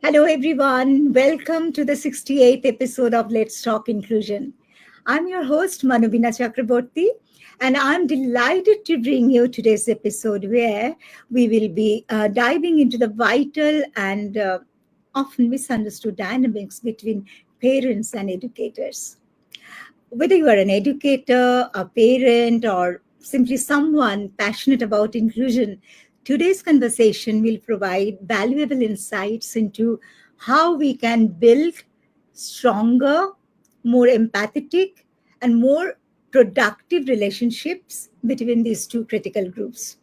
Hello, everyone. Welcome to the 68th episode of Let's Talk Inclusion. I'm your host, Manobina Chakraborty, and I'm delighted to bring you today's episode where we will be diving into the vital and often misunderstood dynamics between parents and educators. Whether you are an educator, a parent, or simply someone passionate about inclusion, today's conversation will provide valuable insights into how we can build stronger, more empathetic, and more productive relationships between these two critical groups.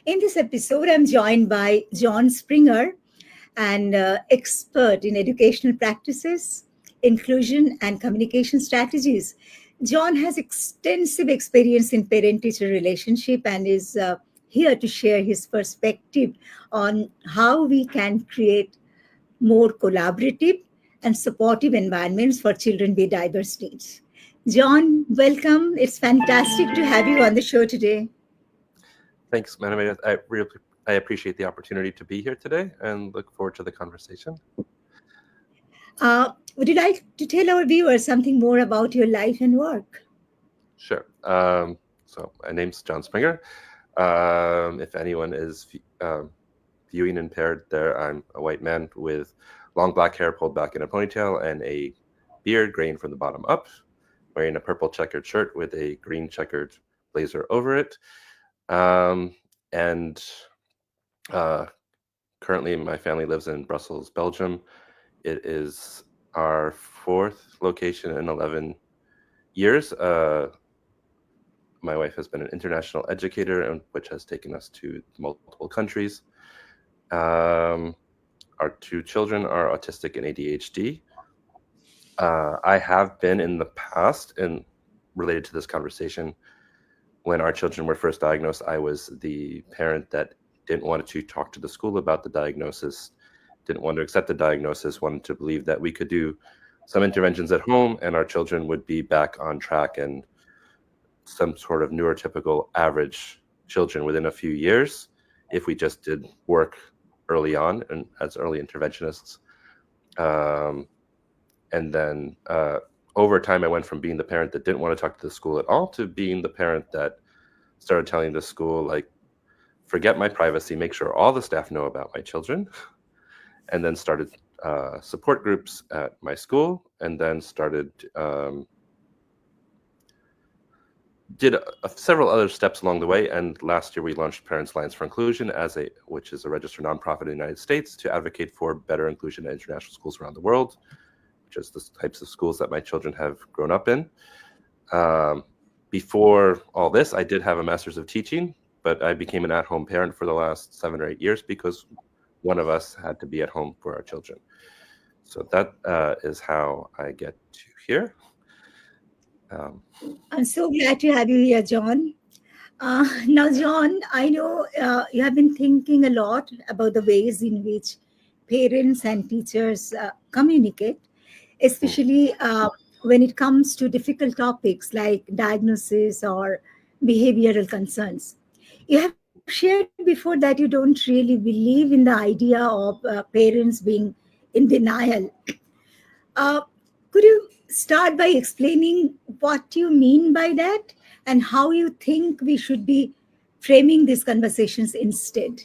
In this episode, I'm joined by Jon Springer, an expert in educational practices, inclusion, and communication strategies. John has extensive experience in parent teacher relationship and is here to share his perspective on how we can create more collaborative and supportive environments for children with diverse needs. John, welcome. It's fantastic to have you on the show today. Thanks, Manobina. I appreciate the opportunity to be here today and look forward to the conversation. Would you like to tell our viewers something more about your life and work? Sure. So my name's Jon Springer. If anyone is viewing impaired, there I'm a white man with long black hair pulled back in a ponytail and a beard graying from the bottom up, wearing a purple checkered shirt with a green checkered blazer over it. And currently my family lives in Brussels, Belgium. It is our fourth location in 11 years. My wife has been an international educator, which has taken us to multiple countries. Our two children are autistic and ADHD. I have been in the past, and related to this conversation, when our children were first diagnosed, I was the parent that didn't want to talk to the school about the diagnosis, didn't want to accept the diagnosis, wanted to believe that we could do some interventions at home and our children would be back on track and some sort of neurotypical average children within a few years if we just did work early on and as early interventionists. And then over time, I went from being the parent that didn't want to talk to the school at all to being the parent that started telling the school, like, forget my privacy, make sure all the staff know about my children. And then started support groups at my school, and then started did several other steps along the way. And last year we launched Parents Alliance for Inclusion, which is a registered nonprofit in the United States to advocate for better inclusion in international schools around the world, which is the types of schools that my children have grown up in. Before all this, I did have a master's of teaching, but I became an at-home parent for the last 7 or 8 years because one of us had to be at home for our children. So that is how I get to here. I'm so glad to have you here, John. Now, John, I know you have been thinking a lot about the ways in which parents and teachers communicate, Mm. especially when it comes to difficult topics like diagnosis or behavioral concerns. You have shared before that you don't really believe in the idea of parents being in denial. Uh, could you start by explaining what you mean by that and how you think we should be framing these conversations instead?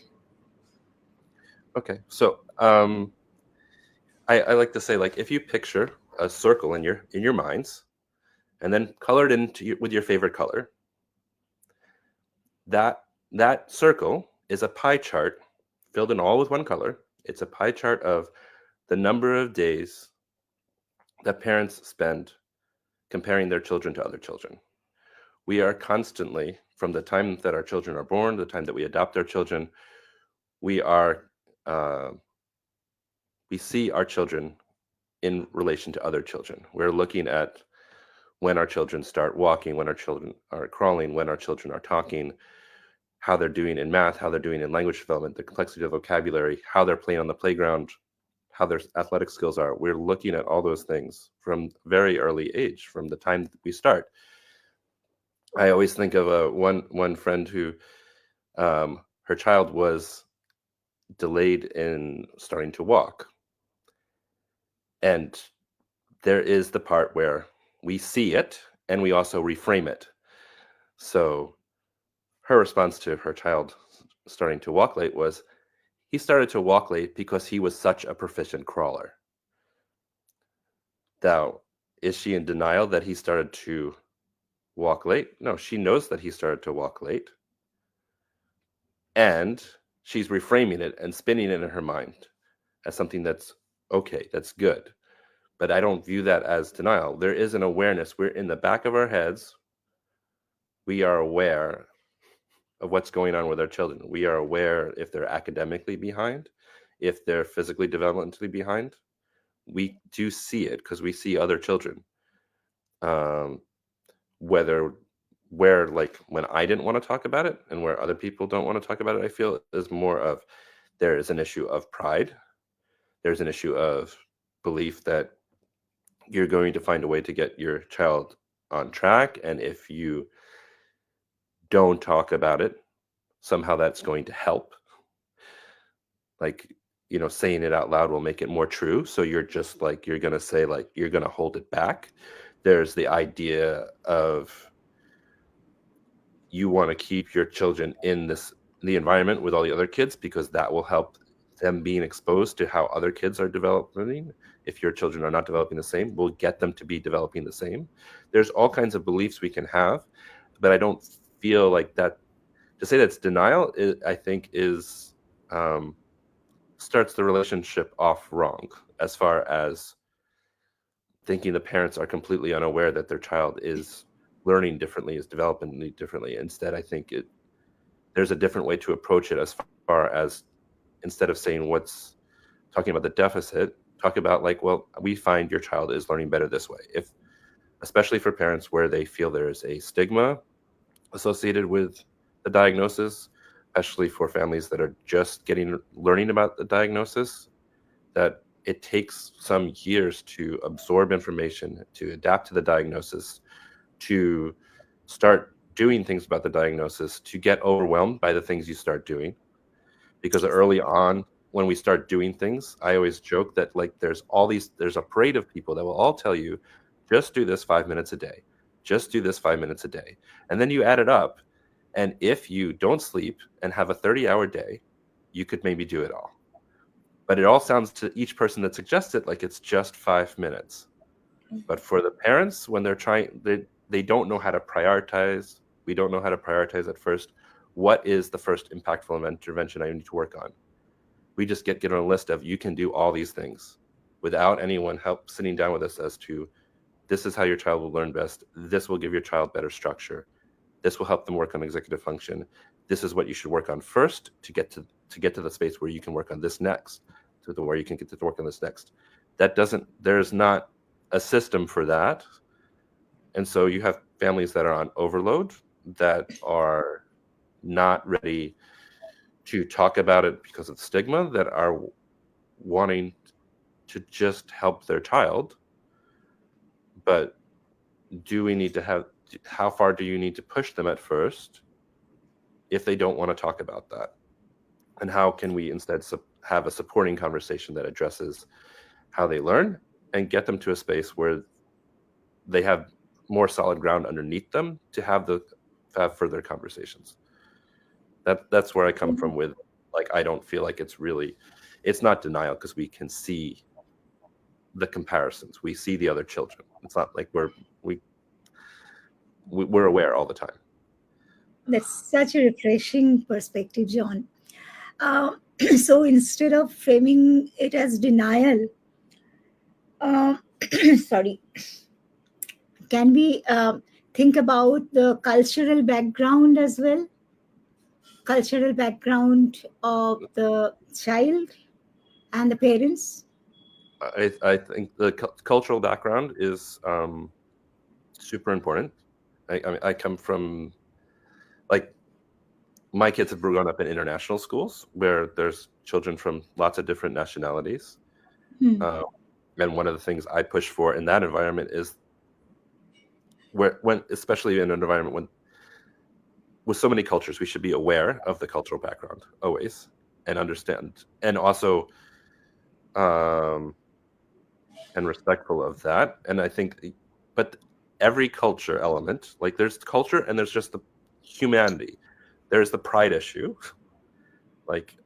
Okay, so I like to say, like, if you picture a circle in your minds, and then color it with your favorite color, that circle is a pie chart filled in all with one color. It's a pie chart of the number of days that parents spend comparing their children to other children. We are constantly, from the time that our children are born, the time that we adopt our children, we are we see our children in relation to other children. We're looking at when our children start walking, when our children are crawling, when our children are talking, how they're doing in math, how they're doing in language development, the complexity of vocabulary, how they're playing on the playground, how their athletic skills are. We're looking at all those things from very early age, from the time that we start. I always think of one friend who her child was delayed in starting to walk. And there is the part where we see it and we also reframe it. So her response to her child starting to walk late was, he started to walk late because he was such a proficient crawler. Now, is she in denial that he started to walk late? No, she knows that he started to walk late. And she's reframing it and spinning it in her mind as something that's okay, that's good. But I don't view that as denial. There is an awareness. We're in the back of our heads. We are aware of what's going on with our children. We are aware if they're academically behind, if they're physically developmentally behind. We do see it because we see other children. Where like when I didn't want to talk about it and where other people don't want to talk about it, I feel is more of there is an issue of pride. There's an issue of belief that you're going to find a way to get your child on track. And if you don't talk about it, somehow that's going to help. Like, saying it out loud will make it more true. So you're just like, you're going to say, like, you're going to hold it back. There's the idea of you want to keep your children in the environment with all the other kids because that will help them being exposed to how other kids are developing. If your children are not developing the same, we'll get them to be developing the same. There's all kinds of beliefs we can have, but I don't feel like that. To say that's denial, I think is starts the relationship off wrong as far as thinking the parents are completely unaware that their child is learning differently, is developing differently. Instead, I think there's a different way to approach it as far as instead of saying talking about the deficit, talk about like, well, we find your child is learning better this way. Especially for parents where they feel there's a stigma associated with the diagnosis, especially for families that are just learning about the diagnosis, that it takes some years to absorb information, to adapt to the diagnosis, to start doing things about the diagnosis, to get overwhelmed by the things you start doing. Because early on, when we start doing things, I always joke that like there's a parade of people that will all tell you, just do this 5 minutes a day. Just do this 5 minutes a day. And then you add it up. And if you don't sleep and have a 30-hour day, you could maybe do it all. But it all sounds to each person that suggests it like it's just 5 minutes. But for the parents, when they're trying, they don't know how to prioritize. We don't know how to prioritize at first. What is the first impactful intervention I need to work on? We just get on a list of you can do all these things without anyone sitting down with us as to this is how your child will learn best. This will give your child better structure. This will help them work on executive function. This is what you should work on first to get to the space where you can work on this next, to where you can get to work on this next. There's not a system for that. And so you have families that are on overload that are not ready to talk about it because of stigma, that are wanting to just help their child. But how far do you need to push them at first if they don't want to talk about that? And how can we instead have a supporting conversation that addresses how they learn and get them to a space where they have more solid ground underneath them to have further conversations? That's where I come from with, like, I don't feel like it's not denial because we can see the comparisons. We see the other children. It's not like we're aware all the time. That's such a refreshing perspective, John. So instead of framing it as denial, uh, sorry, can we think about the cultural background as well? Cultural background of the child and the parents? I think the cultural background is super important. I mean, I come from, like, my kids have grown up in international schools where there's children from lots of different nationalities. And one of the things I push for in that environment is especially in an environment with so many cultures, we should be aware of the cultural background always and understand. And also and respectful of that. And I think, but every culture element, like there's culture and there's just the humanity. There's the pride issue. Like,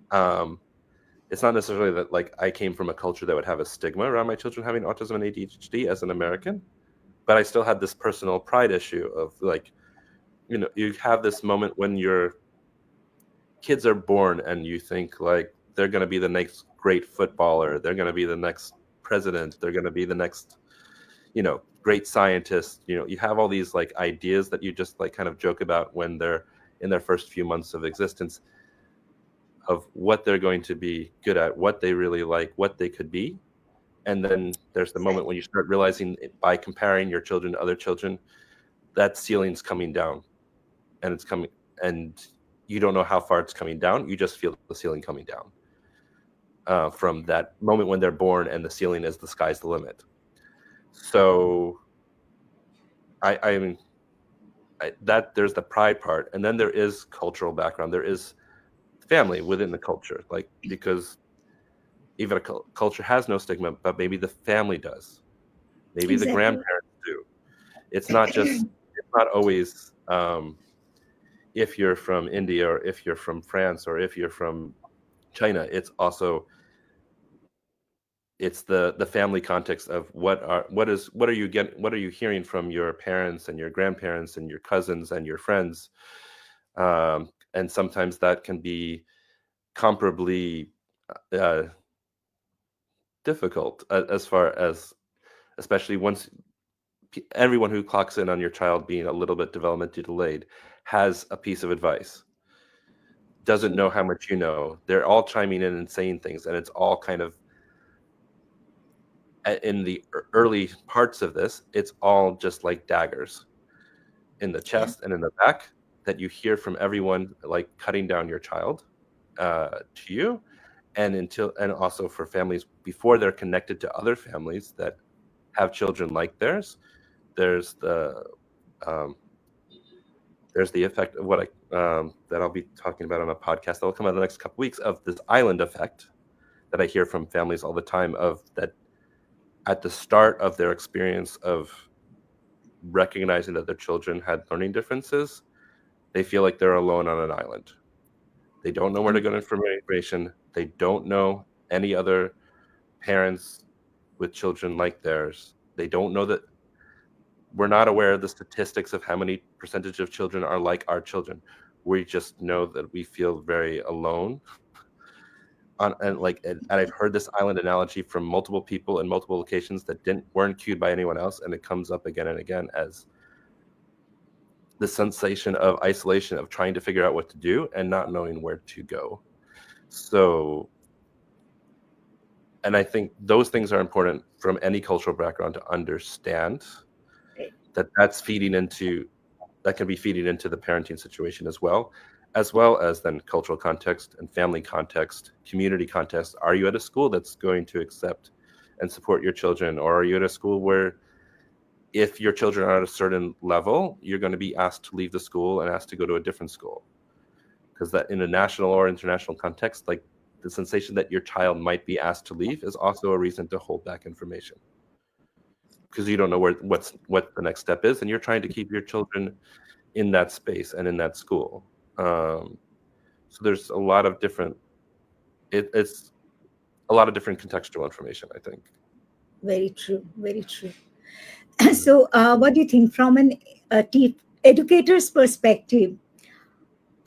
it's not necessarily that like I came from a culture that would have a stigma around my children having autism and ADHD as an American, but I still had this personal pride issue of like, you have this moment when your kids are born and you think like they're going to be the next great footballer, they're going to be the next president, they're going to be the next, great scientist. You have all these like ideas that you just like kind of joke about when they're in their first few months of existence, of what they're going to be good at, what they really like, what they could be. And then there's the moment when you start realizing by comparing your children to other children, that ceiling's coming down, and it's coming, and you don't know how far it's coming down. You just feel the ceiling coming down from that moment when they're born, and the ceiling is the sky's the limit. So I mean, that there's the pride part, and then there is cultural background. There is family within the culture, like, because even a culture has no stigma, but maybe the family does. Maybe the Exactly. grandparents do. It's not always if you're from India or if you're from France or if you're from China. It's the family context of what are you hearing from your parents and your grandparents and your cousins and your friends, and sometimes that can be comparably uh, difficult, as far as, especially once everyone who clocks in on your child being a little bit developmentally delayed has a piece of advice, doesn't know how much you know. They're all chiming in and saying things, and it's all kind of, in the early parts of this, it's all just like daggers in the Yeah. chest and in the back that you hear from everyone, like cutting down your child to you. And also for families before they're connected to other families that have children like theirs, there's the um, effect of what that I'll be talking about on a podcast that will come out in the next couple weeks, of this island effect that I hear from families all the time, of that at the start of their experience of recognizing that their children had learning differences, they feel like they're alone on an island. They don't know where to go for information. They don't know any other parents with children like theirs. They don't know that we're not aware of the statistics of how many percentage of children are like our children. We just know that we feel very alone. And I've heard this island analogy from multiple people in multiple locations that weren't cued by anyone else, and it comes up again and again as the sensation of isolation, of trying to figure out what to do and not knowing where to go. So, and I think those things are important from any cultural background to understand that that can be feeding into the parenting situation as well as then cultural context and family context, community context. Are you at a school that's going to accept and support your children, or are you at a school where if your children are at a certain level, you're going to be asked to leave the school and asked to go to a different school? Because that, in a national or international context, like, the sensation that your child might be asked to leave is also a reason to hold back information, because you don't know what the next step is, and you're trying to keep your children in that space and in that school. So there's a lot of different it's a lot of different contextual information, I think. Very true. Very true. Mhm. So, what do you think from an educator's perspective?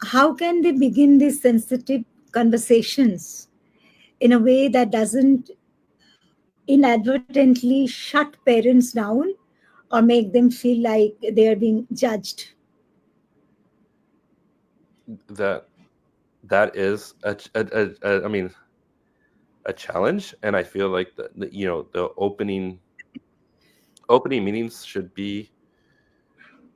How can they begin these sensitive conversations in a way that doesn't inadvertently shut parents down or make them feel like they are being judged? That is I mean, a challenge, and I feel like the opening meetings should be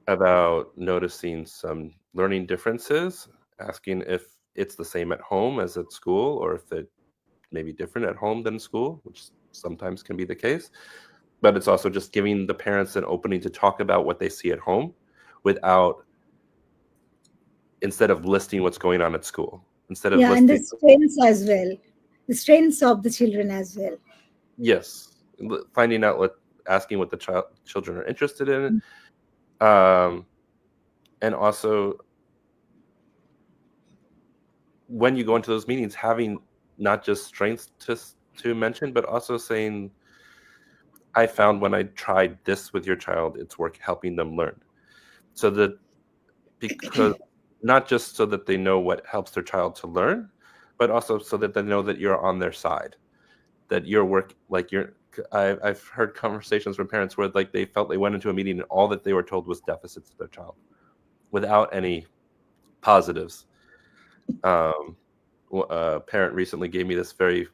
about noticing some learning differences, asking if it's the same at home as at school, or if it may be different at home than school, which sometimes can be the case. But it's also just giving the parents an opening to talk about what they see at home, without instead of listing what's going on at school, instead of Yeah, and the listing. strengths as well, the strengths of the children as well. Yes, finding out asking what the children are interested in, and also when you go into those meetings, having not just strengths to mention, but also saying, I found when I tried this with your child, it's helping them learn. So that, because not just so that they know what helps their child to learn, but also so that they know that you're on their side, that your work, like I've heard conversations from parents where like they felt they went into a meeting and all that they were told was deficits of their child without any positives. A parent recently gave me this very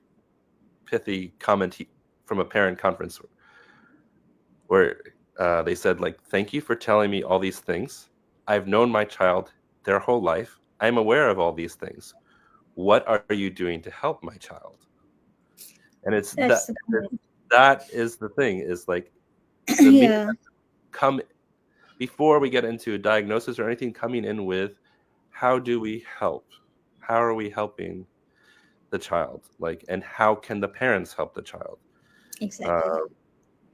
pithy comment from a parent conference where they said, like, thank you for telling me all these things. I've known my child their whole life. I'm aware of all these things. What are you doing to help my child? And it's That's the point. that is the thing, is like the meeting Yeah, come before we get into a diagnosis or anything, coming in with, how do we help? How are we helping the child? Like, and how can the parents help the child? exactly. Uh,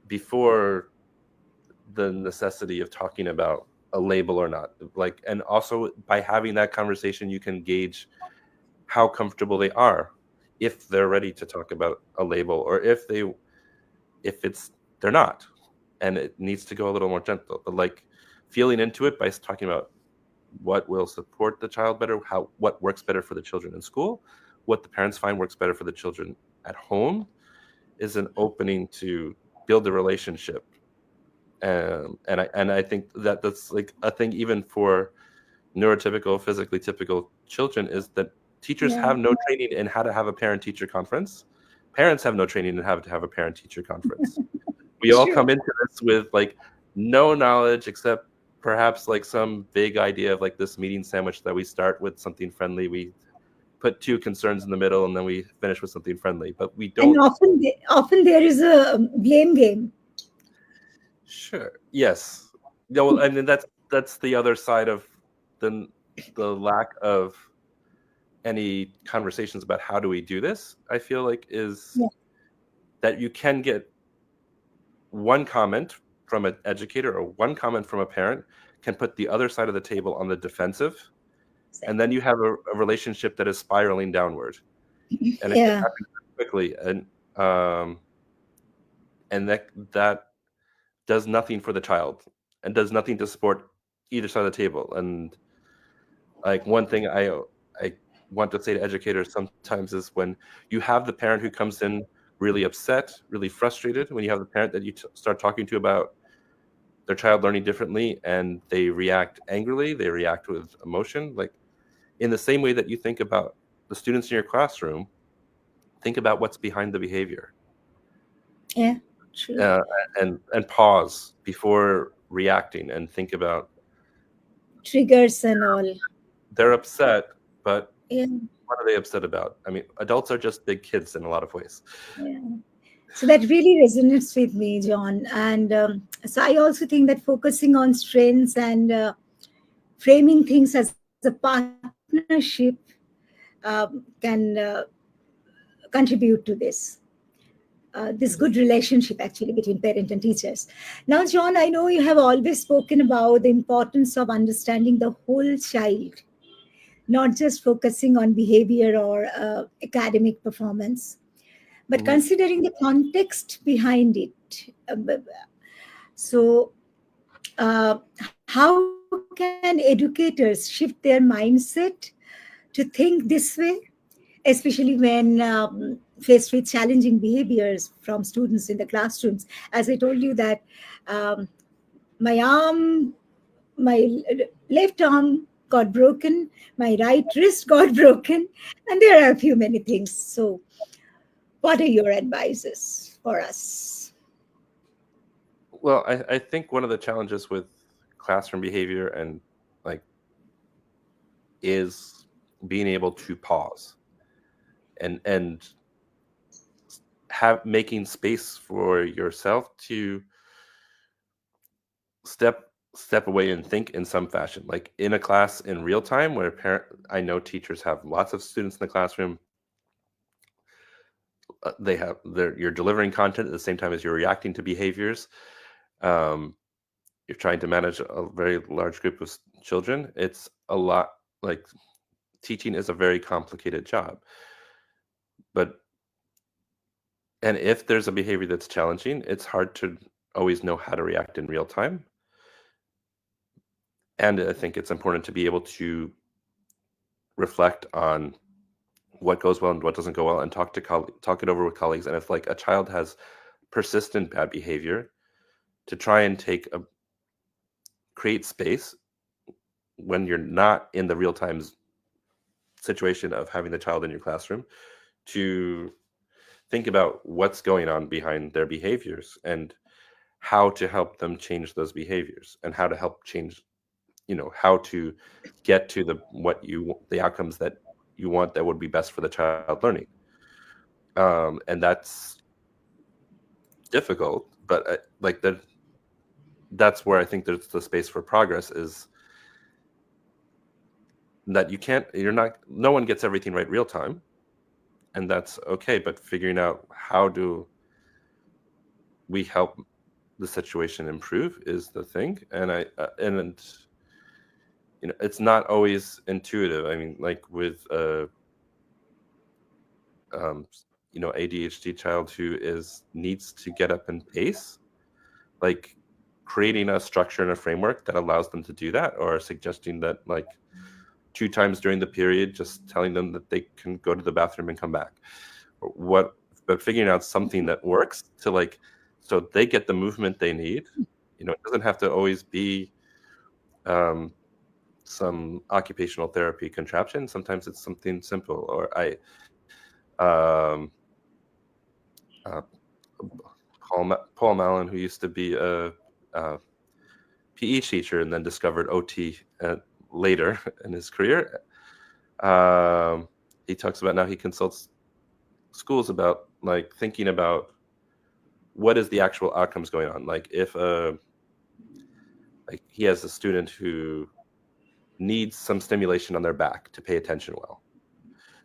before the necessity of talking about a label or not, like, and also by having that conversation, you can gauge how comfortable they are, if they're ready to talk about a label, or if they're not, and it needs to go a little more gentle, but like feeling into it by talking about what will support the child better, what works better for the children in school, what the parents find works better for the children at home, is an opening to build a relationship. And I think that's like a thing even for neurotypical, physically typical children, is that teachers Yeah, have no training in how to have a parent-teacher conference. Parents have no training in how to have a parent-teacher conference. We all true. come into this with like no knowledge, except perhaps like some vague idea of like this meeting sandwich that we start with something friendly. We put two concerns in the middle and then we finish with something friendly, but we And don't. often there is a blame game. Sure. Yes. Yeah, well, and then that's the other side of the lack of any conversations about how do we do this, I feel like, is Yeah, that you can get one comment from an educator or one comment from a parent can put the other side of the table on the defensive, and then exactly. you have a relationship that is spiraling downward, and it can Yeah, happen quickly, um and that does nothing for the child and does nothing to support either side of the table. And like one thing I want to say to educators sometimes is, when you have the parent who comes in really upset, really frustrated, when you have the parent that you start talking to about their child learning differently, and they react angrily, they react with emotion, like in the same way that you think about the students in your classroom, think about what's behind the behavior, yeah, true. uh, and pause before reacting and think about, Triggers and all. they're upset, but Yeah, what are they upset about? I mean, adults are just big kids in a lot of ways. yeah. So that really resonates with me, John. And so I also think that focusing on strengths and framing things as a partnership can contribute to this good relationship actually between parent and teachers. Now, John, I know you have always spoken about the importance of understanding the whole child, not just focusing on behavior or academic performance, but Mhm. considering the context behind it. So, how can educators shift their mindset to think this way, especially when faced with challenging behaviors from students in the classrooms? As I told you that um, my arm, my left arm got broken, my right wrist got broken, and there are a few many things. So, what are your advices for us? Well, I think one of the challenges with classroom behavior and like is being able to pause and have making space for yourself to step away and think in some fashion, like in a class in real time, where parent I know teachers have lots of students in the classroom. you're delivering content at the same time as you're reacting to behaviors. Um, you're trying to manage a very large group of children. It's a lot. Like, teaching is a very complicated job. But and if there's a behavior that's challenging, it's hard to always know how to react in real time. And I think it's important to be able to reflect on what goes well and what doesn't go well, and talk it over with colleagues. And if like a child has persistent bad behavior, to try and create space when you're not in the real time situation of having the child in your classroom, to think about what's going on behind their behaviors and how to help them change those behaviors, and how to help change, how to get to the outcomes that you want that would be best for the child learning. And that's difficult, but that's where I think there's the space for progress, is that no one gets everything right real time, and that's okay. But figuring out how do we help the situation improve is the thing. And it's not always intuitive. I mean, like with ADHD child who needs to get up and pace, like creating a structure and a framework that allows them to do that, or suggesting that like 2 times during the period, just telling them that they can go to the bathroom and come back, but figuring out something that works so they get the movement they need. It doesn't have to always be some occupational therapy contraption. Sometimes it's something simple. Or Paul Mallon, who used to be a PE teacher and then discovered OT later in his career. He talks about, now he consults schools about like thinking about what is the actual outcomes going on. Like if like he has a student who needs some stimulation on their back to pay attention well.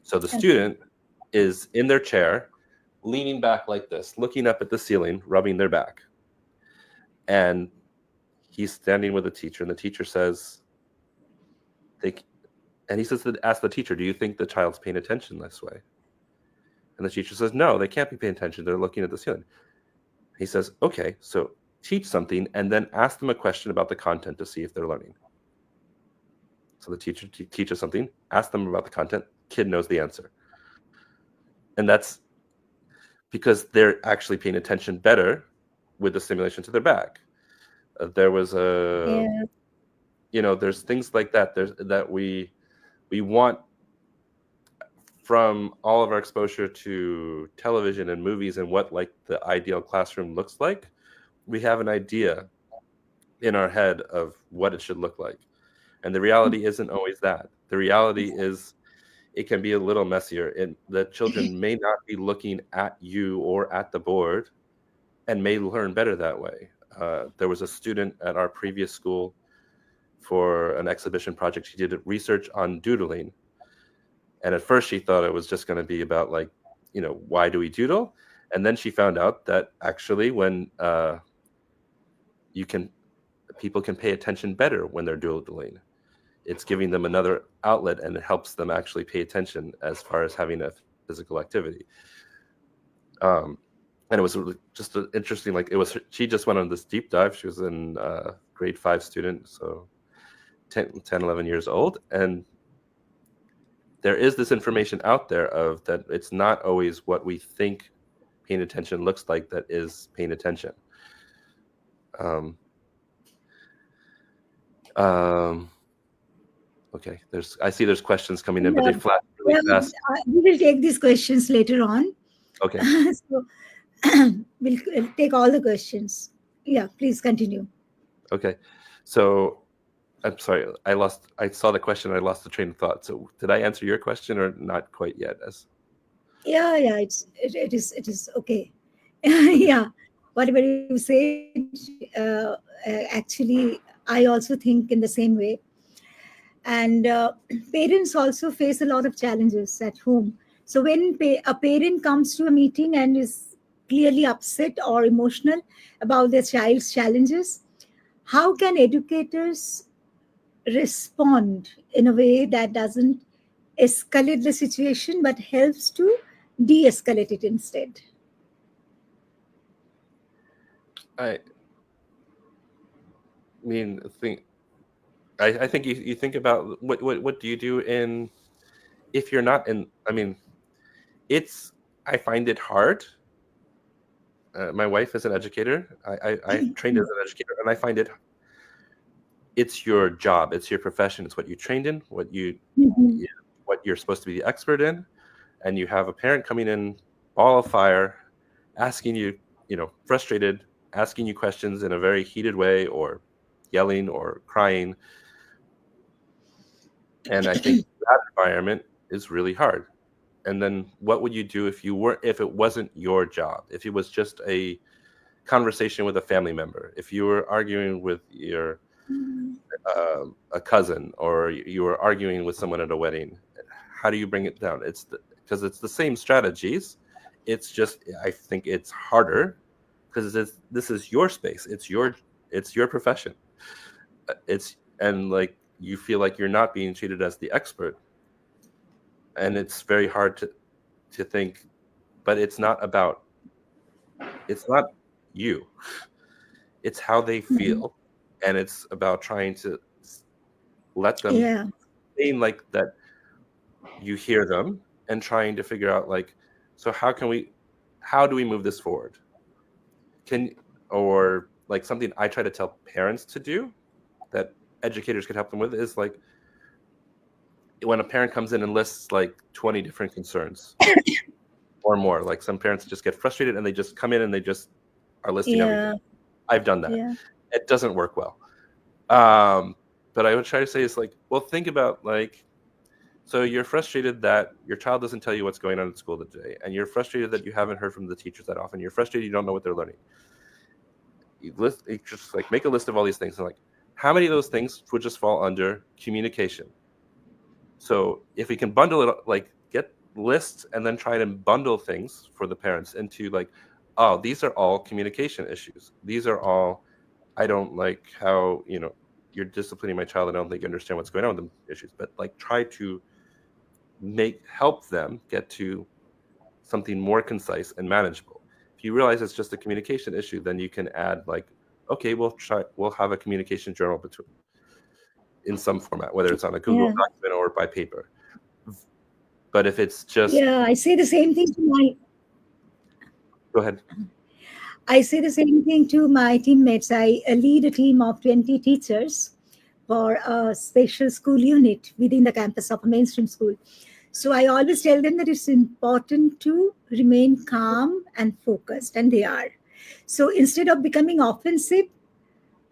So the student is in their chair, leaning back like this, looking up at the ceiling, rubbing their back. And he's standing with the teacher, and the teacher says, ask the teacher, do you think the child's paying attention this way? And the teacher says, no, they can't be paying attention. They're looking at the ceiling. He says, okay, so teach something and then ask them a question about the content to see if they're learning. So the teacher teaches something, ask them about the content, kid knows the answer. And that's because they're actually paying attention better with the stimulation to their back. There was there's things like that. That we want from all of our exposure to television and movies and what like the ideal classroom looks like. We have an idea in our head of what it should look like. And the reality isn't always that. The reality is it can be a little messier, and the children may not be looking at you or at the board and may learn better that way. There was a student at our previous school for an exhibition project. She did research on doodling. And at first she thought it was just going to be about like, why do we doodle? And then she found out that actually when people can pay attention better when they're doodling. It's giving them another outlet, and it helps them actually pay attention as far as having a physical activity. And it was just interesting. Like she just went on this deep dive. She was in grade 5 student, so 10, 11 years old. And there is this information out there of that it's not always what we think paying attention looks like that is paying attention. Okay, I see there's questions coming in, but they flash really fast. We will take these questions later on. Okay. So we'll take all the questions. Yeah, please continue. Okay, so I'm sorry, I saw the question, I lost the train of thought. So did I answer your question or not quite yet? Yeah, it is okay. Yeah, whatever you said, actually, I also think in the same way. And parents also face a lot of challenges at home. So when a parent comes to a meeting and is clearly upset or emotional about their child's challenges, how can educators respond in a way that doesn't escalate the situation but helps to de-escalate it instead? I mean, I think you think about what do you do if you're not in. I mean, I find it hard. My wife is an educator. I trained as an educator, and I find it's your job, it's your profession, it's what you trained in, Mhm. what you're supposed to be the expert in, and you have a parent coming in, ball of fire, asking you, frustrated, asking you questions in a very heated way, or yelling or crying. And I think that environment is really hard. And then what would you do if it wasn't your job, if it was just a conversation with a family member, if you were arguing with a cousin, or you were arguing with someone at a wedding? How do you bring it down? Because it's the same strategies. It's just, I think it's harder because this is your space. It's your profession. And like, you feel like you're not being treated as the expert, and it's very hard to think, but it's not you. It's how they Mhm. feel, and it's about trying to let them Yeah. saying like that you hear them, and trying to figure out, like, so how do we move this forward? Or like, something I try to tell parents to do that educators could help them with is, like, when a parent comes in and lists like 20 different concerns or more, like, some parents just get frustrated and they just come in and they just are listing everything. Yeah. I've done that. Yeah. It doesn't work well. But I would try to say, is like, well, think about, like, so you're frustrated that your child doesn't tell you what's going on at school today, and you're frustrated that you haven't heard from the teachers that often. You're frustrated you don't know what they're learning. You just like make a list of all these things, and like, how many of those things would just fall under communication? So if we can bundle it, like, get lists and then try to bundle things for the parents into, like, oh, these are all communication issues. These are all, I don't like how, you're disciplining my child. I don't think you understand what's going on with them issues. But like, try to help them get to something more concise and manageable. If you realize it's just a communication issue, then you can add, like, okay, we'll have a communication journal in some format, whether it's on a Google Yeah. document or by paper. But if it's just, Yeah. go ahead. I say the same thing to my teammates. I lead a team of 20 teachers for a special school unit within the campus of a mainstream school. So I always tell them that it's important to remain calm and focused, and they are. So instead of becoming offensive,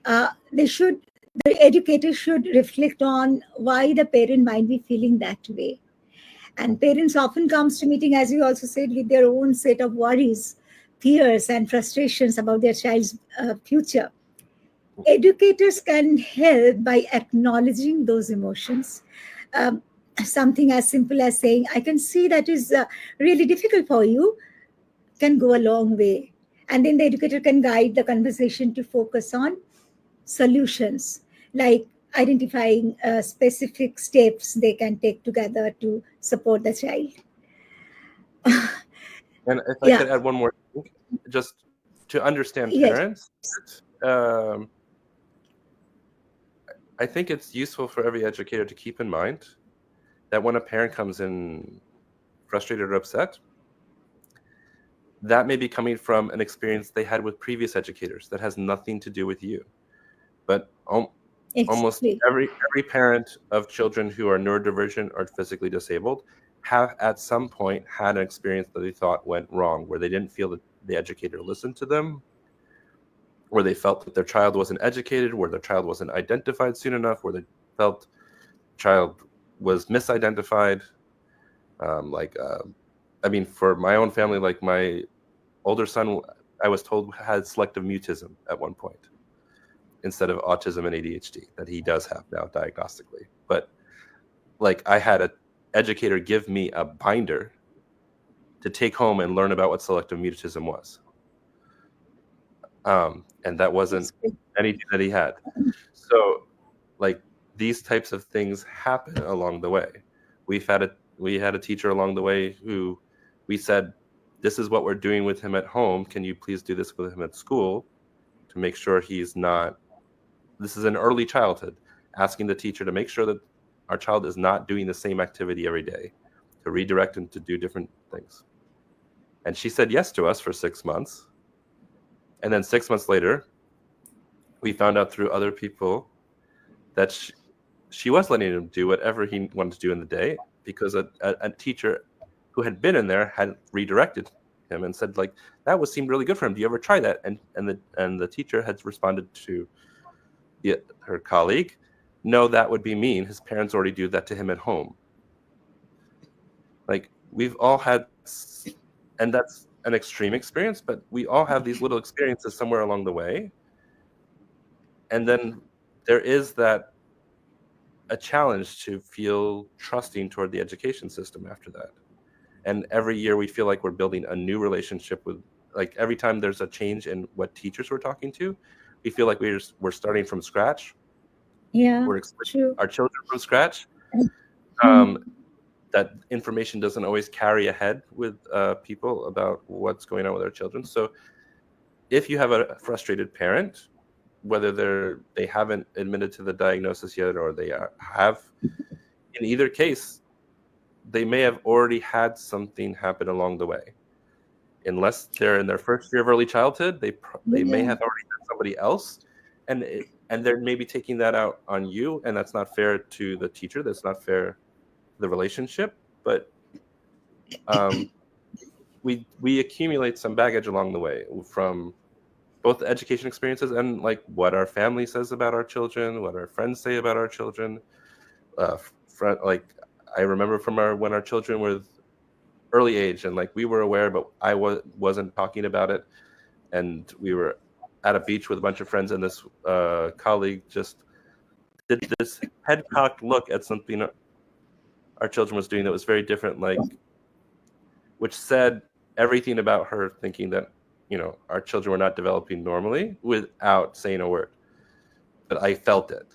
the educator should reflect on why the parent might be feeling that way. And parents often comes to meeting, as you also said, with their own set of worries, fears, and frustrations about their child's future. Educators can help by acknowledging those emotions. Um, Something as simple as saying, I can see that is really difficult for you, can go a long way. And then the educator can guide the conversation to focus on solutions, like identifying specific steps they can take together to support the child. And if I Yeah. could add one more thing, just to understand Yes. parents, um, I think it's useful for every educator to keep in mind that when a parent comes in frustrated or upset, that may be coming from an experience they had with previous educators that has nothing to do with you. But almost Exactly. every parent of children who are neurodivergent or physically disabled have at some point had an experience that they thought went wrong, where they didn't feel that the educator listened to them, where they felt that their child wasn't educated, where their child wasn't identified soon enough, where they felt the child was misidentified. Like, I mean, for my own family, like, my older son, I was told, had selective mutism at one point instead of autism and ADHD that he does have now diagnostically. But like, I had an educator give me a binder to take home and learn about what selective mutism was. And that wasn't anything that he had. So like these types of things happen along the way. We had a teacher along the way who we said, this is what we're doing with him at home. Can you please do this with him at school to make sure he's not, this is in early childhood, asking the teacher to make sure that our child is not doing the same activity every day, to redirect him to do different things. And she said yes to us for 6 months. And then 6 months later, we found out through other people that she was letting him do whatever he wanted to do in the day, because a teacher who had been in there had redirected him and said, like, that seemed really good for him. Do you ever try that? And the teacher had responded to her colleague, no, that would be mean. His parents already do that to him at home. Like, we've all had, and that's an extreme experience, but we all have these little experiences somewhere along the way. And then there is a challenge to feel trusting toward the education system after that. And every year we feel like we're building a new relationship with, like, every time there's a change in what teachers we're talking to, we feel like we're starting from scratch. Yeah, we're explaining true. our children from scratch. That information doesn't always carry ahead with people about what's going on with our children. So if you have a frustrated parent, whether they haven't admitted to the diagnosis yet or they have, in either case, they may have already had something happen along the way. Unless they're in their first year of early childhood, they may have already had somebody else, and they're maybe taking that out on you, and that's not fair to the teacher. That's not fair to the relationship. But we accumulate some baggage along the way from both the education experiences and like what our family says about our children, what our friends say about our children. Like I remember from when our children were early age, and like we were aware, but I wasn't talking about it. And we were at a beach with a bunch of friends, and this colleague just did this head cocked look at something our children was doing that was very different, like, which said everything about her thinking that, our children were not developing normally without saying a word. But I felt it.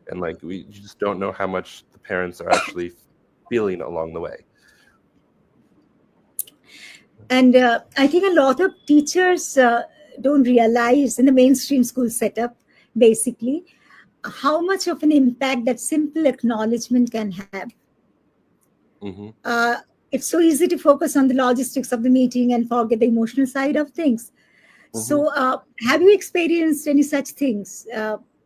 And like, we just don't know how much the parents are actually feeling along the way. And I think a lot of teachers don't realize in the mainstream school setup, basically, how much of an impact that simple acknowledgement can have. It's so easy to focus on the logistics of the meeting and forget the emotional side of things. So have you experienced any such things?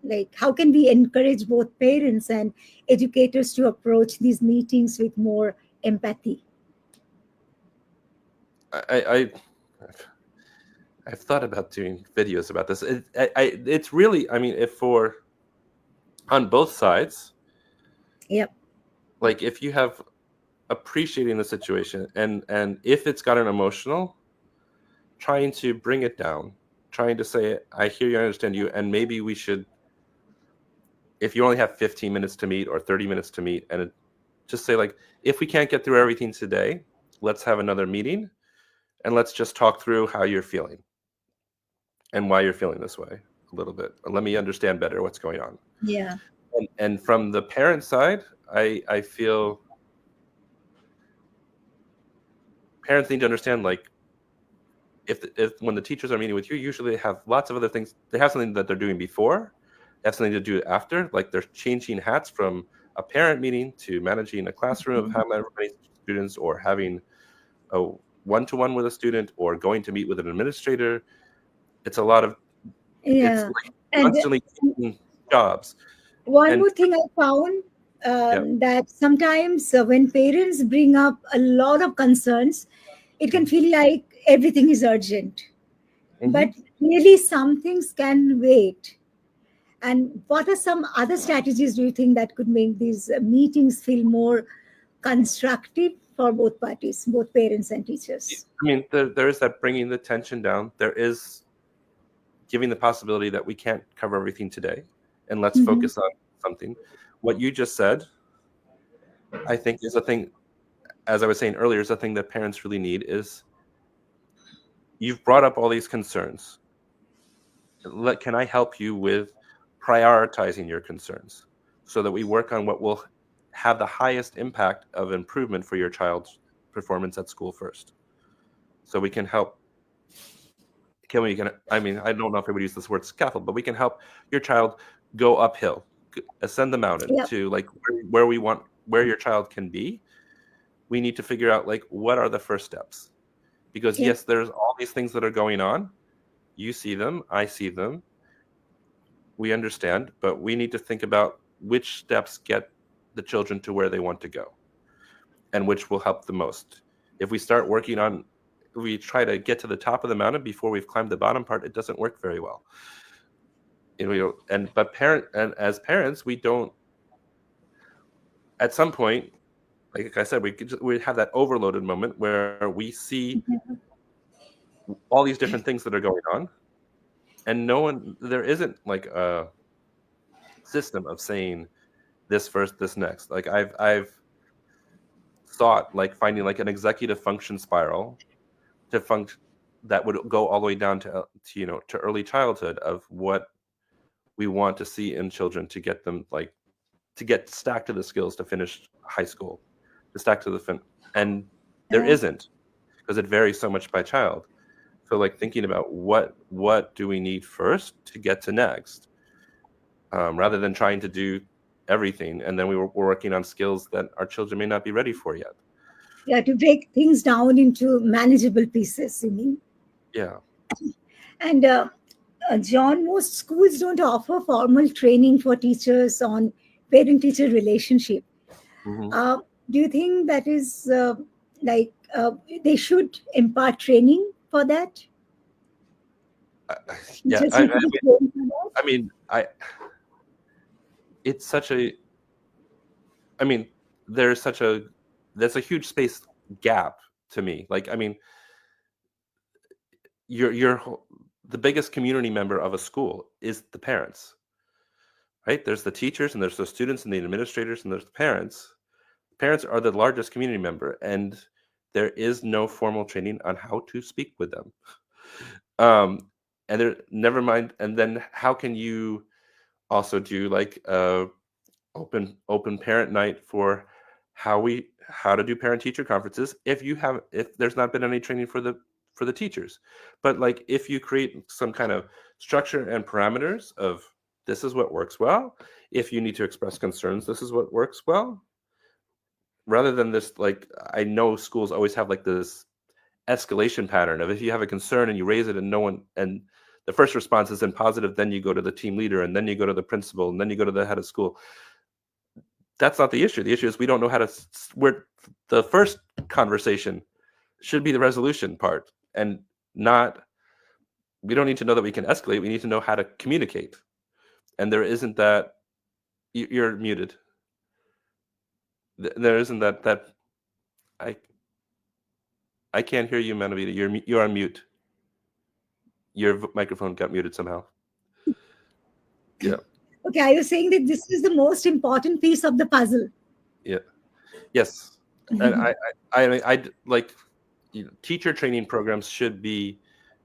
Like, how can we encourage both parents and educators to approach these meetings with more empathy? I've thought about doing videos about this. It's really, I mean, if on both sides, Yep. like if you have appreciating the situation and if it's gotten emotional, trying to bring it down, trying to say, I hear you, I understand you, and maybe we should, if you only have 15 minutes to meet or 30 minutes to meet, and just say, like, if we can't get through everything today, let's have another meeting and let's just talk through how you're feeling and why you're feeling this way a little bit. Let me understand better what's going on. Yeah. And from the parent side, I feel parents need to understand, like, if when the teachers are meeting with you, usually they have lots of other things. They have something that they're doing before, they have something to do after. Like, they're changing hats from a parent meeting to managing a classroom of how many students, or having a one-to-one with a student, or going to meet with an administrator. It's a lot of, it's like constantly changing jobs. One more thing I found, that sometimes when parents bring up a lot of concerns, it can feel like everything is urgent. But really, some things can wait. And what are some other strategies do you think that could make these meetings feel more constructive for both parties, both parents and teachers? I mean, there is that bringing the tension down. There is giving the possibility that we can't cover everything today, and let's focus on something. What you just said, I think, is a thing. as I was saying earlier, is the thing that parents really need is, you've brought up all these concerns. Can I help you with prioritizing your concerns so that we work on what will have the highest impact of improvement for your child's performance at school first? So we can help. I mean, I don't know if everybody uses this word scaffold, but we can help your child go uphill, ascend the mountain Yeah. to like where your child can be. We need to figure out like what are the first steps, because Yeah. yes, there's all these things that are going on. You see them, I see them, we understand, but we need to think about which steps get the children to where they want to go and which will help the most. If we start working on, we try to get to the top of the mountain before we've climbed the bottom part, it doesn't work very well. And as parents, we don't, at some point, like I said, we have that overloaded moment where we see all these different things that are going on, and there isn't like a system of saying this first, this next. Like I've thought like finding like an executive function spiral to function that would go all the way down to early childhood of what we want to see in children to get them like to get stacked to the skills to finish high school, to stack to the and there Yeah. isn't, because it varies so much by child. So like thinking about what do we need first to get to next, rather than trying to do everything and then we're working on skills that our children may not be ready for yet. Yeah, to break things down into manageable pieces, you mean? Yeah. And John, most schools don't offer formal training for teachers on parent-teacher relationship. Hmm. Uh, do you think that is like they should impart training for that? Yeah. Teachers need to be trained for that? I mean, it's such a, I mean, there's such a, there's a huge space gap to me. Like, I mean, the biggest community member of a school is the parents, right? There's the teachers and there's the students and the administrators and there's the parents. Parents are the largest community member, and there is no formal training on how to speak with them. And there, never mind. And then how can you also do like open parent night for how to do parent teacher conferences if there's not been any training for the teachers, but like if you create some kind of structure and parameters of this is what works well, if you need to express concerns, this is what works well, rather than this, like I know schools always have like this escalation pattern of if you have a concern and you raise it and no one, and the first response is in positive, then you go to the team leader and then you go to the principal and then you go to the head of school. That's not the issue. The issue is we don't know how to where the first conversation should be the resolution part, and not, we don't need to know that we can escalate, we need to know how to communicate. And there isn't that. You're muted. There isn't that I I can't hear you, Manobina. You're on mute. Your microphone got muted somehow. Yeah. Okay, are you saying that this is the most important piece of the puzzle? Yeah. Yes. And like, teacher training programs should be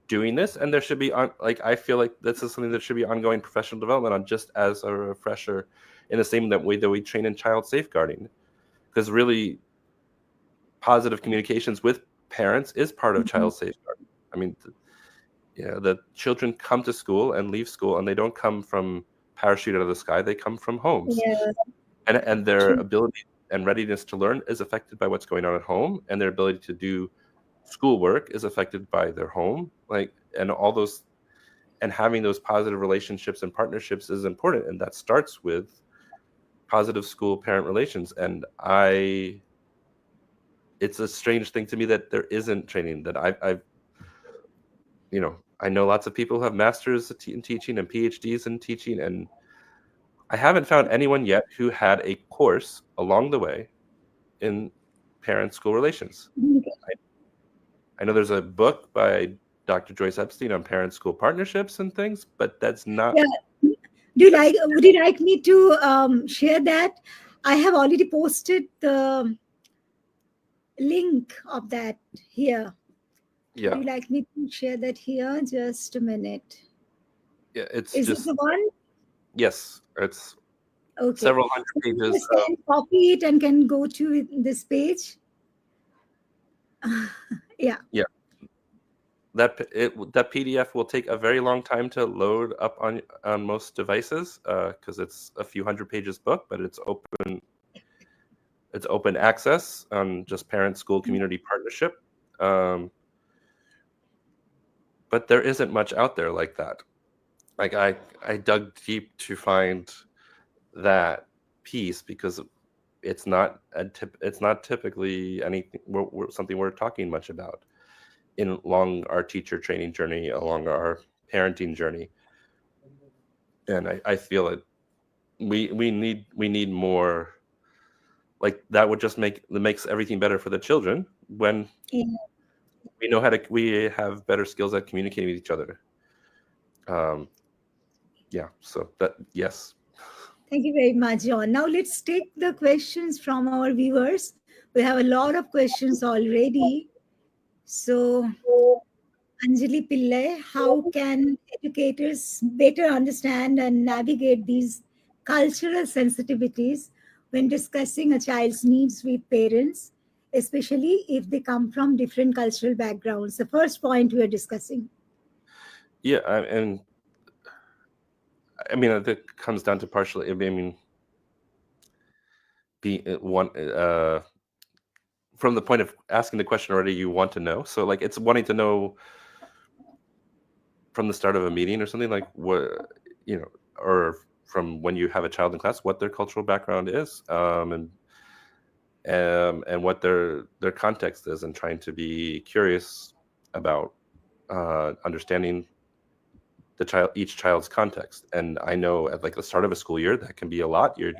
doing this, and there should be like I feel like this is something that should be ongoing professional development on, just as a refresher, in the same way that we train in child safeguarding, because really positive communications with parents is part of child safeguarding. I mean, the children come to school and leave school, and they don't come from parachute out of the sky. They come from homes, Yeah, and their true. ability and readiness to learn is affected by what's going on at home, and their ability to do schoolwork is affected by their home, like, and all those, and having those positive relationships and partnerships is important, and that starts with positive school parent relations. And it's a strange thing to me that there isn't training. That I've I know lots of people who have masters in teaching and PhDs in teaching, and I haven't found anyone yet who had a course along the way in parent school relations. I know there's a book by Dr. Joyce Epstein on parent school partnerships and things, but that's not. Yeah. Would you like me to share that? I have already posted the link of that here. Would Yeah, you like me to share that here? Just a minute. yeah. It's Is this just the one? yes. It's Okay. several hundred So you pages just of can copy it and can go to this page. Yeah. yeah. That PDF will take a very long time to load up on most devices because it's a few hundred pages book, but it's open access on just parent school community partnership. Um, but there isn't much out there like that. Like I dug deep to find that piece because it's not typically anything something we're talking much about along our teacher training journey, along our parenting journey. And I feel it we need more, like that would just makes everything better for the children when Yeah. we have better skills at communicating with each other. um yeah, so that yes. Thank you very much, John. Now let's take the questions from our viewers. We have a lot of questions already. So, Anjali Pillai, how can educators better understand and navigate these cultural sensitivities when discussing a child's needs with parents, especially if they come from different cultural backgrounds? The first point we are discussing. Yeah, and I mean it comes down to partially, I mean, be one from the point of asking the question already, you want to know, so like it's wanting to know from the start of a meeting or something, like what, you know, or from when you have a child in class, what their cultural background is, and what their context is, and trying to be curious about understanding each child's context. And I know at like the start of a school year that can be a lot. You're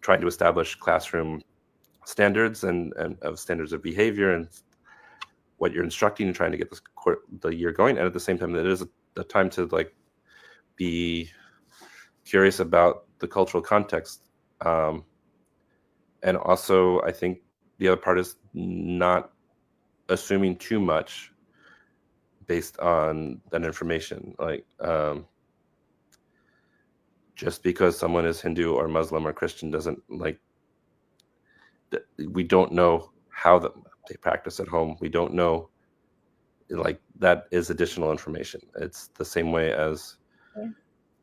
trying to establish classroom standards and of standards of behavior and what you're instructing and trying to get the year going. And at the same time, that is a time to like be curious about the cultural context. And also, I think the other part is not assuming too much based on that information. Like, just because someone is Hindu or Muslim or Christian doesn't, like, we don't know how they practice at home. We don't know, like, that is additional information. It's the same way as Yeah.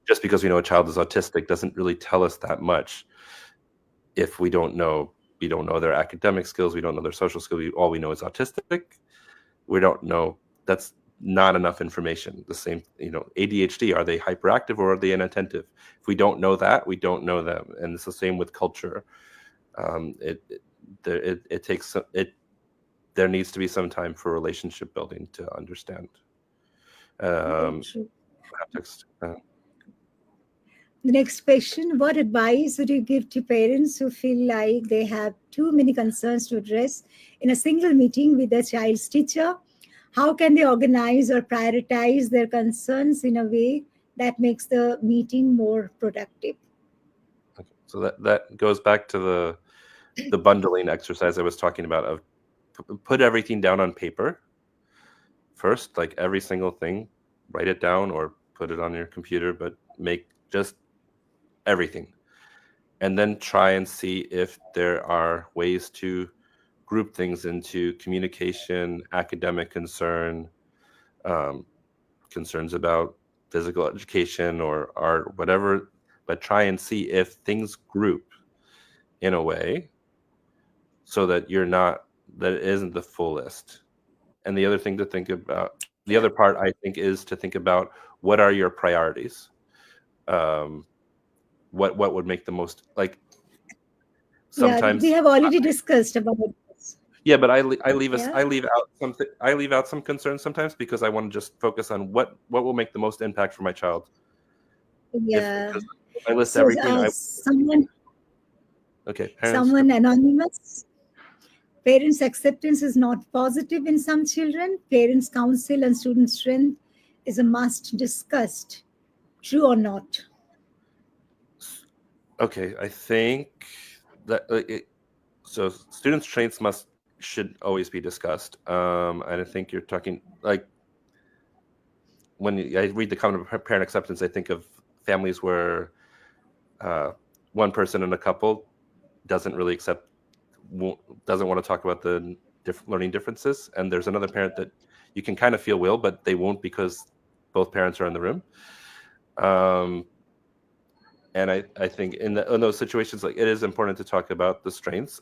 just because we know a child is autistic doesn't really tell us that much if we don't know their academic skills, we don't know their social skills. All we know is autistic. We don't know. That's not enough information. The same, ADHD, are they hyperactive or are they inattentive? If we don't know that, we don't know them. And it's the same with culture. It takes it. There needs to be some time for relationship building to understand Very true. context. The next question: what advice would you give to parents who feel like they have too many concerns to address in a single meeting with their child's teacher? How can they organize or prioritize their concerns in a way that makes the meeting more productive? Okay. So that goes back to the bundling exercise I was talking about, of put everything down on paper first, like every single thing, write it down or put it on your computer, but make just everything. And then try and see if there are ways to group things into communication, academic concern, um, concerns about physical education or art, whatever, but try and see if things group in a way so that that it isn't the full list. And the other thing to think about, the other part I think, is to think about what are your priorities. Um, what would make the most, like, Yeah, we sometimes, have already discussed about this. yeah, but I leave us Yeah, I leave out something, I leave out some concerns sometimes because I want to just focus on what will make the most impact for my child. If yeah. Because if I list So, everything, okay, parents. someone anonymous. Parents' acceptance is not positive in some children. Parents' counsel and student strength is a must discussed. True or not? Okay, I think that so students' strengths should always be discussed. And I think you're talking like when I read the comment of parent acceptance, I think of families where one person in a couple doesn't really accept, doesn't want to talk about the learning differences, and there's another parent that you can kind of feel will, but they won't because both parents are in the room. Um, and I think in those situations, like, it is important to talk about the strengths.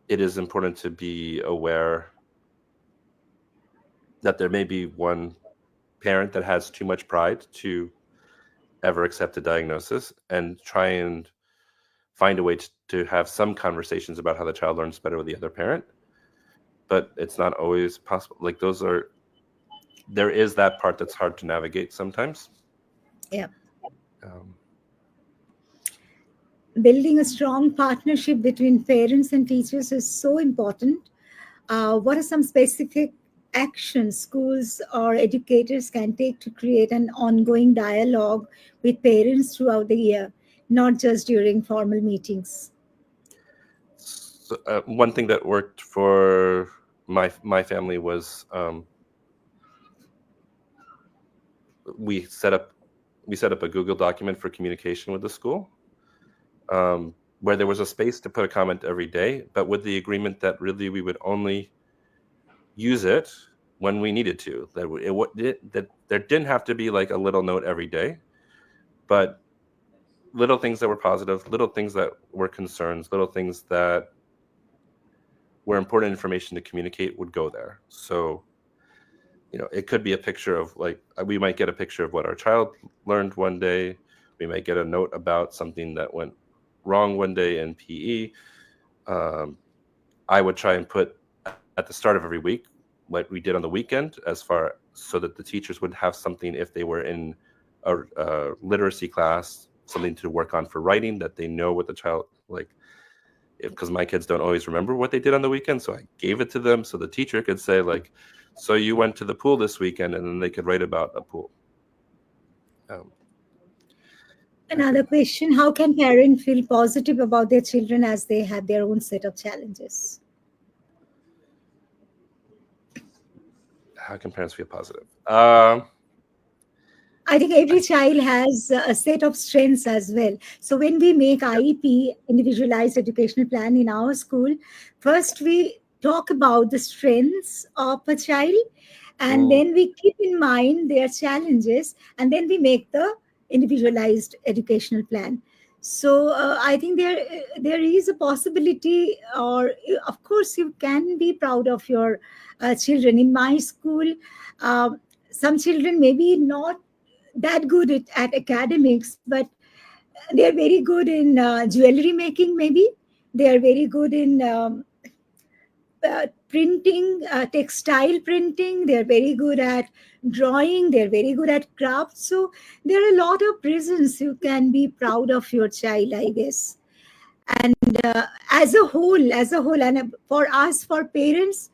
It is important to be aware that there may be one parent that has too much pride to ever accept a diagnosis, and try and find a way to have some conversations about how the child learns better with the other parent. But it's not always possible. Like, there is that part that's hard to navigate sometimes. Yeah. Um, Building a strong partnership between parents and teachers is so important. What are some specific actions schools or educators can take to create an ongoing dialogue with parents throughout the year, not just during formal meetings? so, one thing that worked for my family was, we set up a Google document for communication with the school, where there was a space to put a comment every day, but with the agreement that really we would only use it when we needed to. That there didn't have to be like a little note every day, but little things that were positive, little things that were concerns, little things that were important information to communicate would go there. So, it could be a picture of, like, we might get a picture of what our child learned one day. We might get a note about something that went wrong one day in PE. I would try and put at the start of every week what we did on the weekend, so that the teachers would have something if they were in a literacy class, something to work on for writing, that they know what the child, like, because my kids don't always remember what they did on the weekend. So I gave it to them so the teacher could say, like, so you went to the pool this weekend, and then they could write about a pool. Um, Another question: how can parents feel positive about their children as they have their own set of challenges? how can parents feel positive? I think every child has a set of strengths as well. So when we make IEP, individualized educational plan in our school, first we talk about the strengths of a child, and Mm, then we keep in mind their challenges, and then we make the individualized educational plan. So I think there is a possibility, or of course you can be proud of your children. In my school, some children maybe not that good at academics, but they are very good in jewelry making, maybe. They are very good in printing, textile printing. They are very good at drawing. They are very good at crafts. So there are a lot of reasons you can be proud of your child, I guess. And as a whole, and for us, for parents,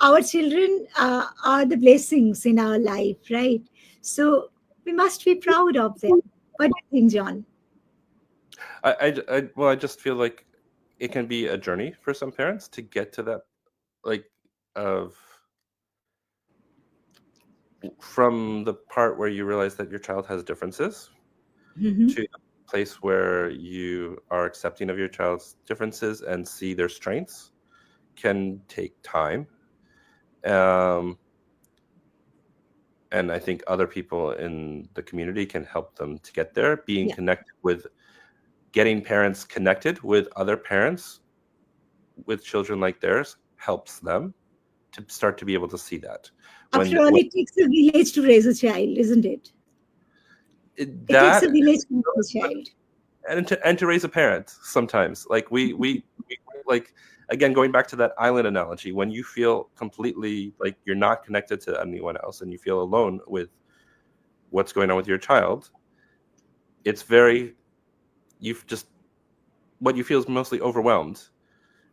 our children are the blessings in our life, right? So we must be proud of them. What do you think, John? well, I just feel like it can be a journey for some parents to get to that, like, of from the part where you realize that your child has differences, Mhm. to a place where you are accepting of your child's differences and see their strengths, can take time. Um, and I think other people in the community can help them to get there. Being Yeah, connected with, getting parents connected with other parents with children like theirs helps them to start to be able to see that. after all, it takes a village to raise a child, isn't it? It takes a That, village to raise a child. and to raise a parent sometimes, like, we like, again, going back to that island analogy, when you feel completely like you're not connected to anyone else and you feel alone with what's going on with your child, it's very, you've just, what you feel is mostly overwhelmed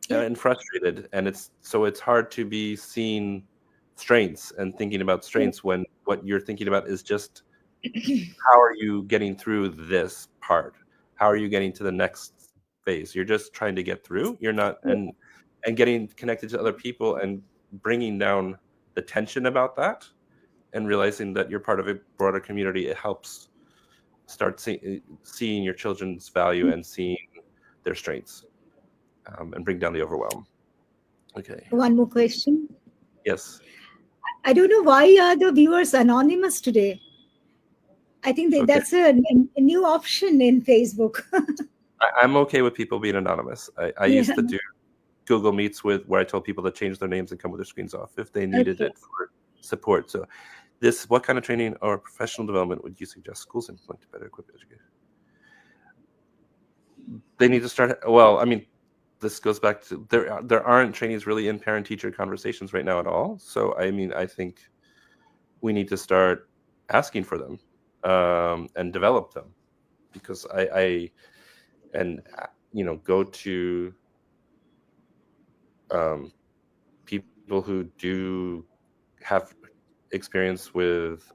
Yeah. and frustrated, and it's hard to be seeing strengths and thinking about Yeah. strengths when what you're thinking about is just, how are you getting through this part, how are you getting to the next phase, you're just trying to get through, you're not, and getting connected to other people and bringing down the tension about that, and realizing that you're part of a broader community, it helps start seeing your children's value and seeing their strengths, and bring down the overwhelm. Okay. One more question. Yes. I don't know why are the viewers anonymous today. I think Okay. that's a new option in Facebook. I'm okay with people being anonymous. I Yeah. used to do Google Meets where I told people to change their names and come with their screens off if they needed Okay. it for support. So what kind of training or professional development would you suggest schools implement to better equip educators? They need to start. Well, I mean, this goes back to there aren't trainings really in parent-teacher conversations right now at all. So I mean, I think we need to start asking for them, and develop them, because I and go to people who do have experience with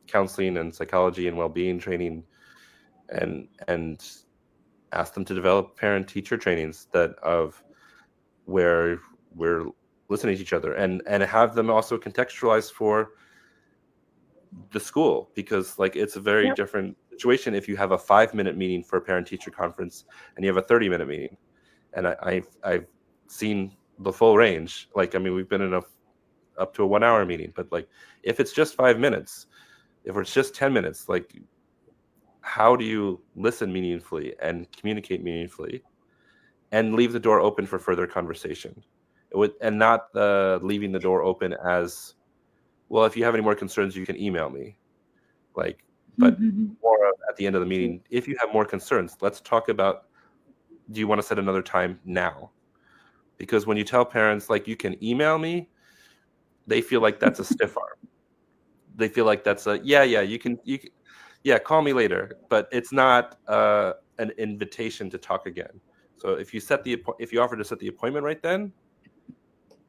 counseling and psychology and well-being training, and ask them to develop parent-teacher trainings where we're listening to each other, and have them also contextualized for the school, because like it's a very Yep. different situation if you have a 5-minute meeting for a parent-teacher conference and you have a 30-minute meeting. And I've seen the full range. Like, I mean, we've been in up to a 1-hour meeting, but like if it's just 5 minutes, if it's just 10 minutes, like how do you listen meaningfully and communicate meaningfully and leave the door open for further conversation? And not leaving the door open as, well, if you have any more concerns, you can email me. Like, but Mhm. more at the end of the meeting, if you have more concerns, let's talk about, do you want to set another time now? Because when you tell parents, like, you can email me, they feel like that's a stiff arm. They feel like that's yeah, yeah, call me later. But it's not an invitation to talk again. So if you offer to set the appointment right then,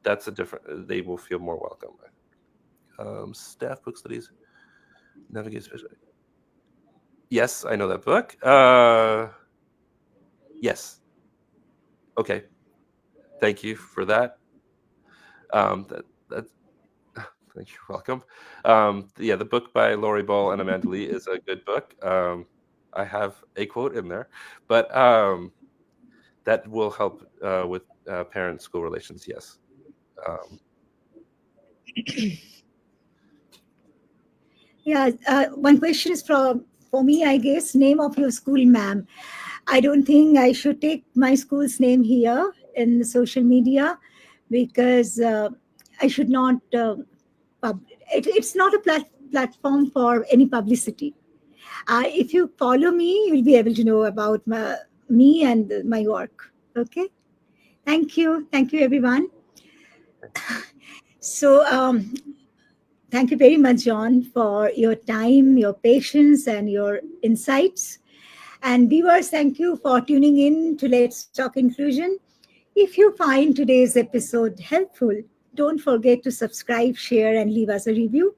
that's a different. They will feel more welcome. Staff book studies, navigate special. Yes, I know that book. Yes. Okay. Thank you for that. That's thank you. Welcome. Yeah, the book by Laurie Ball and Amanda Lee is a good book. I have a quote in there, but that will help with parent-school relations. Yes. Um, Yeah. One question is for me, I guess. Name of your school, ma'am. I don't think I should take my school's name here in the social media because I should not. It's not a platform for any publicity. If you follow me, you'll be able to know about me and my work. Okay. Thank you. Thank you, everyone. So, thank you very much, John, for your time, your patience, and your insights. And viewers, thank you for tuning in to Let's Talk Inclusion. If you find today's episode helpful, don't forget to subscribe, share, and leave us a review.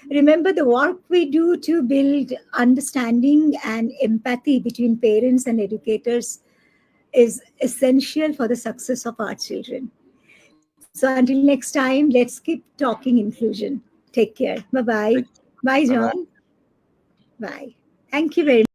Remember, the work we do to build understanding and empathy between parents and educators is essential for the success of our children. So, until next time, let's keep talking inclusion. Take care. Bye bye. Bye, Bye bye. John. Bye. Thank you very much.